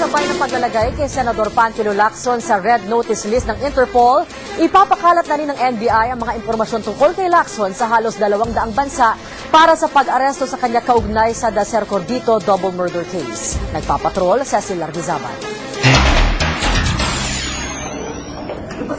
Kasabay ng paglalagay kay Senador Panfilo Lacson sa Red Notice list ng Interpol, ipapakalat na rin ng NBI ang mga impormasyon tungkol kay Lacson sa halos 200 bansa para sa pag-aresto sa kanya kaugnay sa Dacer Cordito double murder case. Nagpapatrol, Cecil Lardizaban.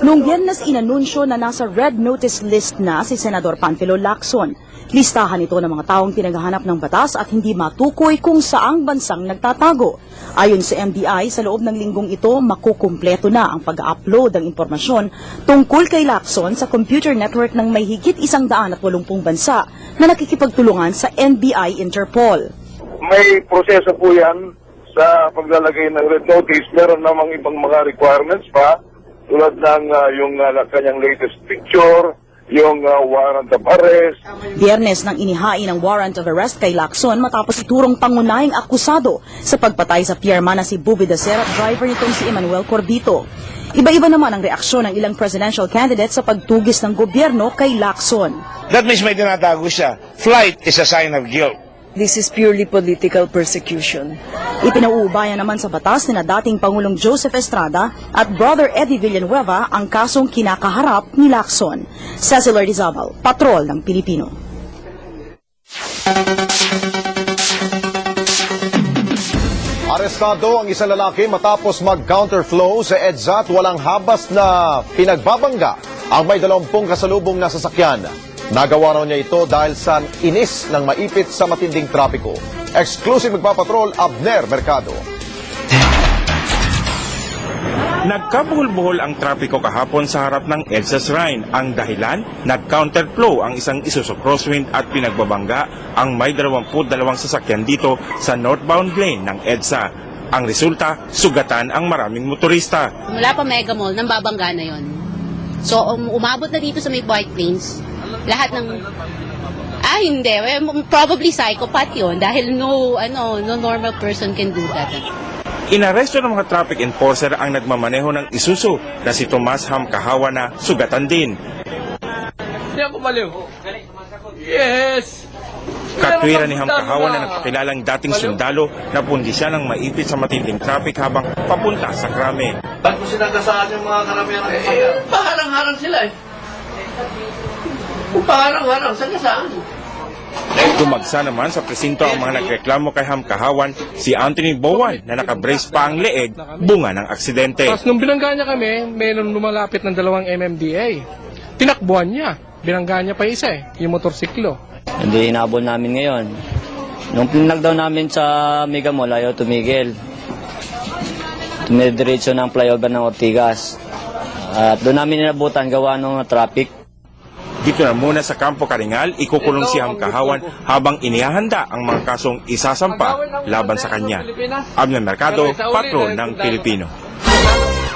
Noong Biyernes inanunsyo na nasa Red Notice list na si Senador Panfilo Lacson. Listahan ito ng mga taong pinaghahanap ng batas at hindi matukoy kung saang bansang nagtatago. Ayon sa MDI, sa loob ng linggong ito, makukumpleto na ang pag-upload ng impormasyon tungkol kay Lacson sa computer network ng may higit 180 bansa na nakikipagtulungan sa NBI Interpol. May proseso po yan sa paglalagay ng Red Notice. Meron namang ibang mga requirements pa tulad ng yung kanyang latest picture, yung warrant of arrest. Biyernes nang inihain ang warrant of arrest kay Lacson matapos iturong pangunahing akusado sa pagpatay sa piyerma na si Bubi Dacer at driver nitong si Emmanuel Cordito. Iba-iba naman ang reaksyon ng ilang presidential candidates sa pagtugis ng gobyerno kay Lacson. That means may tinatago siya. Flight is a sign of guilt. This is purely political persecution. Ipinauubayan naman sa batas ni dating Pangulong Joseph Estrada at Brother Eddie Villanueva ang kasong kinakaharap ni Lacson. Cecil Lardizaban, Patrol ng Pilipino. Arestado ang isang lalaki matapos mag-counterflow sa EDSA at walang habas na pinagbabangga ang may 20 kasalubong na sasakyan. Nagawa raw niya ito dahil sa inis ng maipit sa matinding trapiko. Exclusive magpapatrol, Abner Mercado. Nagkabuhol-buhol ang trapiko kahapon sa harap ng EDSA Shrine. Ang dahilan, nag-counterflow ang isang Isuzu Crosswind at pinagbabangga ang may 22 sasakyan dito sa northbound lane ng EDSA. Ang resulta, sugatan ang maraming motorista. Mula pa Mega Mall, nang babangga na yon. So, umabot na dito sa may White Plains. Lahat ng... hindi. Probably psychopath yun dahil no normal person can do that. Inaresto ng mga traffic enforcer ang nagmamaneho ng Isuzu na si Tomas Ham Kahawa na sugatan din. Hindi ako maliw. Yes! Katwiran ni Ham Kahawa na nagpakilalang dating sundalo na pundi siya ng maipit sa matinding traffic habang papunta sa krame. Ba't mo sinagasaan yung mga karamihan ng kasaya? Paharang-harang sila eh. Paharang-harang, saan? Tumagsa naman sa presinto ang mga nagreklamo kay Ham Kahawan, si Anthony Bowan na nakabrace pa ang leeg, bunga ng aksidente. Tapos nung binangga niya kami, mayroon lumalapit ng 2 MMDA. Tinakbuhan niya. Binangga niya pa isa yung motorsiklo. Hindi hinabol namin ngayon. Nung pinagdaw namin sa Mega Mall, ayaw tumigil. Tumidiretso ng flyover ng Ortigas. At doon namin inabutan gawa ng traffic. Dito na muna sa Campo Karingal, ikukulong si Ham Kahawan habang inihahanda ang mga kasong isasampa laban sa kanya. Abner Mercado, Patrol ng Pilipino.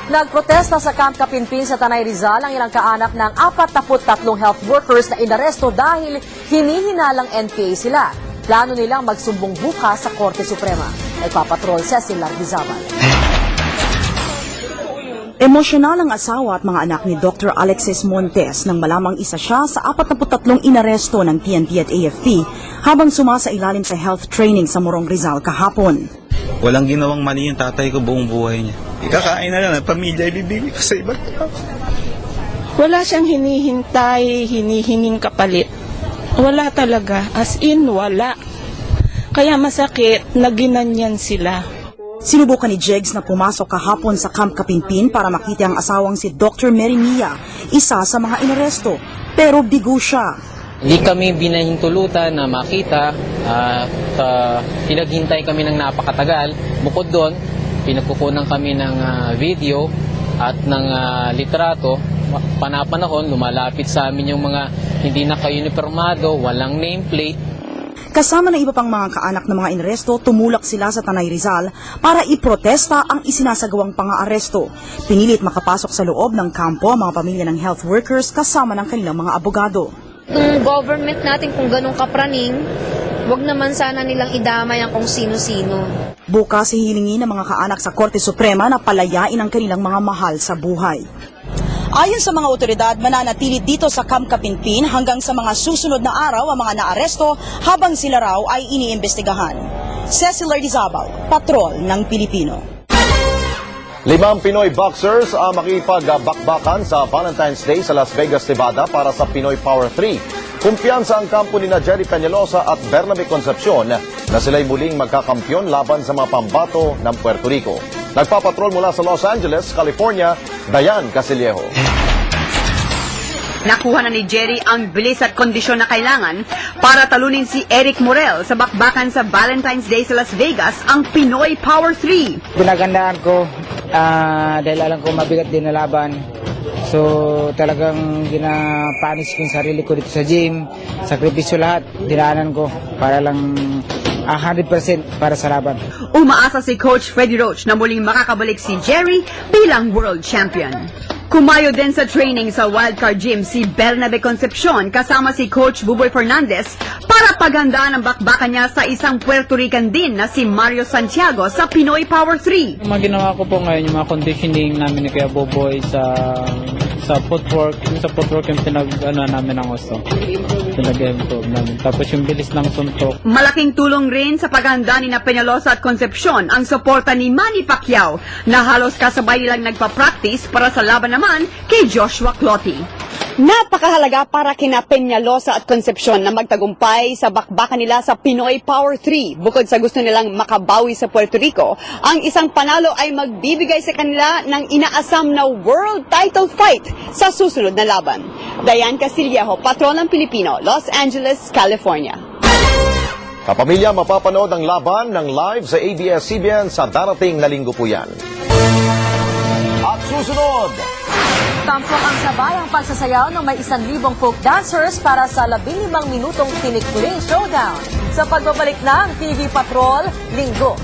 Nagprotesta sa Camp Kapinpin sa Tanay Rizal ang ilang kaanak ng 43 health workers na inaresto dahil hinihinalang NPA sila. Plano nilang magsumbong bukas sa Korte Suprema. Nagpapatrol, Cecil Lardizaban. Emosyonal ang asawa at mga anak ni Dr. Alexis Montes nang malamang isa siya sa 43 inaresto ng PNP at AFP habang sumasailalim sa health training sa Morong Rizal kahapon. Walang ginawang mali yung tatay ko buong buhay niya. Ikakain na lang ng pamilya, ibibigay ko sa iba't tao. Wala siyang hinihinging kapalit. Wala talaga, as in wala. Kaya masakit na ginanyan sila. Sinubukan ni Jegs na pumasok kahapon sa Camp Kapinpin para makita ang asawang si Dr. Mary Mia, isa sa mga inaresto, pero bigo siya. Hindi kami binahintulutan na makita at pinaghintay kami ng napakatagal. Bukod doon, pinagkukunan kami ng video at ng litrato. Panapanahon, lumalapit sa amin yung mga hindi naka-uniformado, walang nameplate. Kasama ng iba pang mga kaanak ng mga inaresto, tumulak sila sa Tanay Rizal para iprotesta ang isinasagawang pang-aaresto. Pinilit makapasok sa loob ng kampo ang mga pamilya ng health workers kasama ng kanilang mga abogado. Kung government natin kung ganun kapraning, wag naman sana nilang idamay ang kung sino-sino. Bukas hihilingin ng mga kaanak sa Korte Suprema na palayain ang kanilang mga mahal sa buhay. Ayon sa mga otoridad, mananatili dito sa Camp Kapinpin hanggang sa mga susunod na araw ang mga naaresto habang sila raw ay iniimbestigahan. Cecil Lardizaban, Patrol ng Pilipino. 5 Pinoy boxers ang makipagbakbakan sa Valentine's Day sa Las Vegas, Nevada para sa Pinoy Power 3. Kumpiyansa ang kampo ni Jerry Peñalosa at Bernabe Concepcion na sila'y muling magkakampyon laban sa mga pambato ng Puerto Rico. Nagpapatrol mula sa Los Angeles, California, Dayan Casillejo. Nakuha na ni Jerry ang bilis at kondisyon na kailangan para talunin si Eric Morel sa bakbakan sa Valentine's Day sa Las Vegas, ang Pinoy Power 3. Pinagandaan ko dahil alam ko mabigat din na laban. So talagang ginapanis ko yung sarili ko dito sa gym. Sakripisyo lahat, dinaanan ko para lang 100% para sa laban. Umaasa si Coach Freddie Roach na muling makakabalik si Jerry bilang World Champion. Kumayo din sa training sa Wildcard Gym si Bernabe Concepcion kasama si Coach Buboy Fernandez para paghandaan ang bakbakan niya sa isang Puerto Rican din na si Mario Santiago sa Pinoy Power 3. Yung mga ginawa ko po ngayon, yung mga conditioning namin ni Kuya Buboy sa footwork, yung sa footwork yung namin ng gusto. Pinag-improve namin. Tapos yung bilis ng suntok. Malaking tulong rin sa paghanda ni Peñalosa at Concepcion ang suporta ni Manny Pacquiao na halos kasabay nilang nagpa-practice para sa laban naman kay Joshua Clottey. Napakahalaga para kina Peñalosa at Concepcion na magtagumpay sa bakbakan nila sa Pinoy Power 3. Bukod sa gusto nilang makabawi sa Puerto Rico, ang isang panalo ay magbibigay sa kanila ng inaasam na world title fight sa susunod na laban. Dayan Casillejo, Patrol ng Pilipino, Los Angeles, California. Kapamilya, mapapanood ang laban ng live sa ABS-CBN sa darating na linggo po yan. At susunod, Tampok ang sabayang pagsasayaw ng may 1,000 folk dancers para sa 15 minutong tinikling showdown. Sa pagbabalik ng TV Patrol, Linggo.